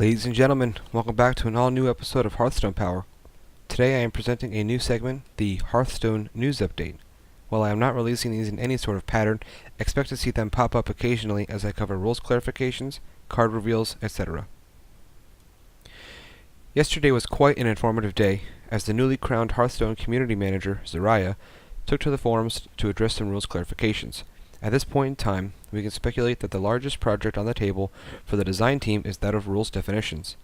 Ladies and gentlemen, welcome back to an all-new episode of Hearthstone Power. Today I am presenting a new segment, the Hearthstone News Update. While I am not releasing these in any sort of pattern, expect to see them pop up occasionally as I cover rules clarifications, card reveals, etc. Yesterday was quite an informative day, as the newly crowned Hearthstone Community Manager, Zariah, took to the forums to address some rules clarifications. At this point in time, we can speculate that the largest project on the table for the design team is that of rules definitions.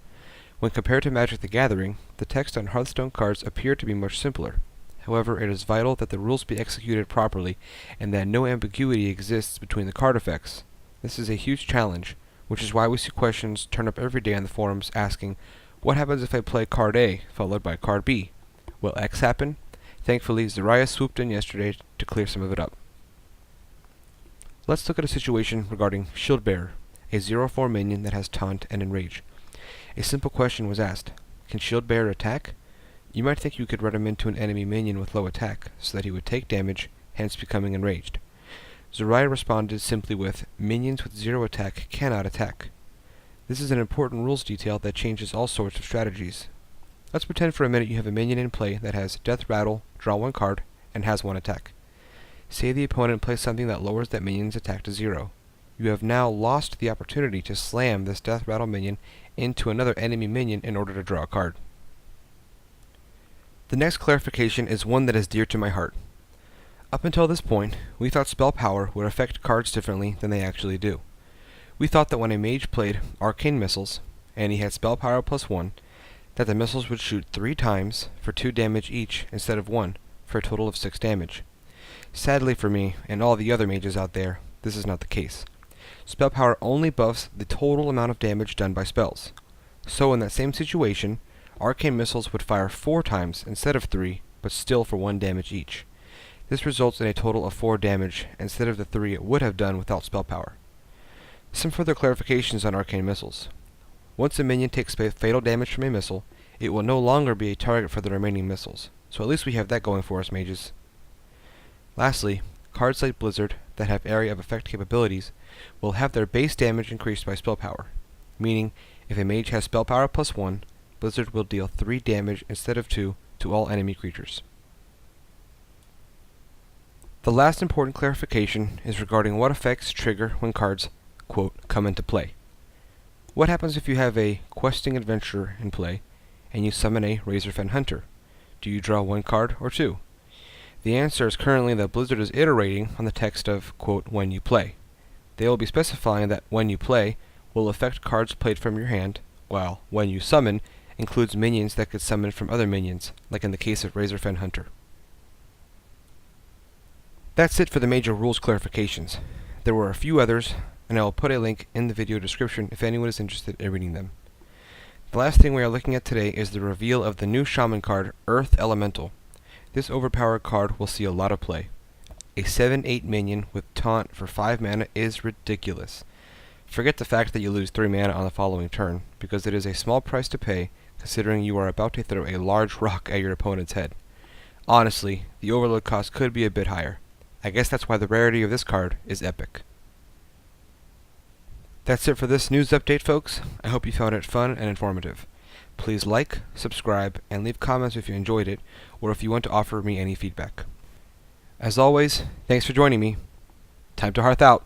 When compared to Magic the Gathering, the text on Hearthstone cards appear to be much simpler. However, it is vital that the rules be executed properly and that no ambiguity exists between the card effects. This is a huge challenge, which is why we see questions turn up every day on the forums asking, what happens if I play card A followed by card B? Will X happen? Thankfully, Zariah swooped in yesterday to clear some of it up. Let's look at a situation regarding Shieldbearer, a 0/4 minion that has Taunt and Enrage. A simple question was asked. Can Shieldbearer attack? You might think you could run him into an enemy minion with low attack, so that he would take damage, hence becoming enraged. Zariah responded simply with, minions with 0 attack cannot attack. This is an important rules detail that changes all sorts of strategies. Let's pretend for a minute you have a minion in play that has Death Rattle, draw 1 card, and has 1 attack. Say the opponent plays something that lowers that minion's attack to 0. You have now lost the opportunity to slam this Death Rattle minion into another enemy minion in order to draw a card. The next clarification is one that is dear to my heart. Up until this point, we thought spell power would affect cards differently than they actually do. We thought that when a mage played Arcane Missiles, and he had spell power +1, that the missiles would shoot 3 times for 2 damage each instead of 1, for a total of 6 damage. Sadly for me, and all the other mages out there, this is not the case. Spell power only buffs the total amount of damage done by spells. So in that same situation, Arcane Missiles would fire 4 times instead of 3, but still for 1 damage each. This results in a total of 4 damage instead of the 3 it would have done without spell power. Some further clarifications on Arcane Missiles. Once a minion takes fatal damage from a missile, it will no longer be a target for the remaining missiles, so at least we have that going for us, mages. Lastly, cards like Blizzard that have area of effect capabilities will have their base damage increased by spell power, meaning if a mage has spell power +1, Blizzard will deal 3 damage instead of 2 to all enemy creatures. The last important clarification is regarding what effects trigger when cards, quote, come into play. What happens if you have a questing adventurer in play and you summon a Razorfen Hunter? Do you draw 1 card or 2? The answer is currently that Blizzard is iterating on the text of, quote, when you play. They will be specifying that when you play will affect cards played from your hand, while when you summon includes minions that could summon from other minions, like in the case of Razorfen Hunter. That's it for the major rules clarifications. There were a few others, and I will put a link in the video description if anyone is interested in reading them. The last thing we are looking at today is the reveal of the new Shaman card, Earth Elemental. This overpowered card will see a lot of play. A 7/8 minion with Taunt for 5 mana is ridiculous. Forget the fact that you lose 3 mana on the following turn, because it is a small price to pay considering you are about to throw a large rock at your opponent's head. Honestly, the overload cost could be a bit higher. I guess that's why the rarity of this card is epic. That's it for this news update, folks. I hope you found it fun and informative. Please like, subscribe, and leave comments if you enjoyed it, or if you want to offer me any feedback. As always, thanks for joining me. Time to Hearth out!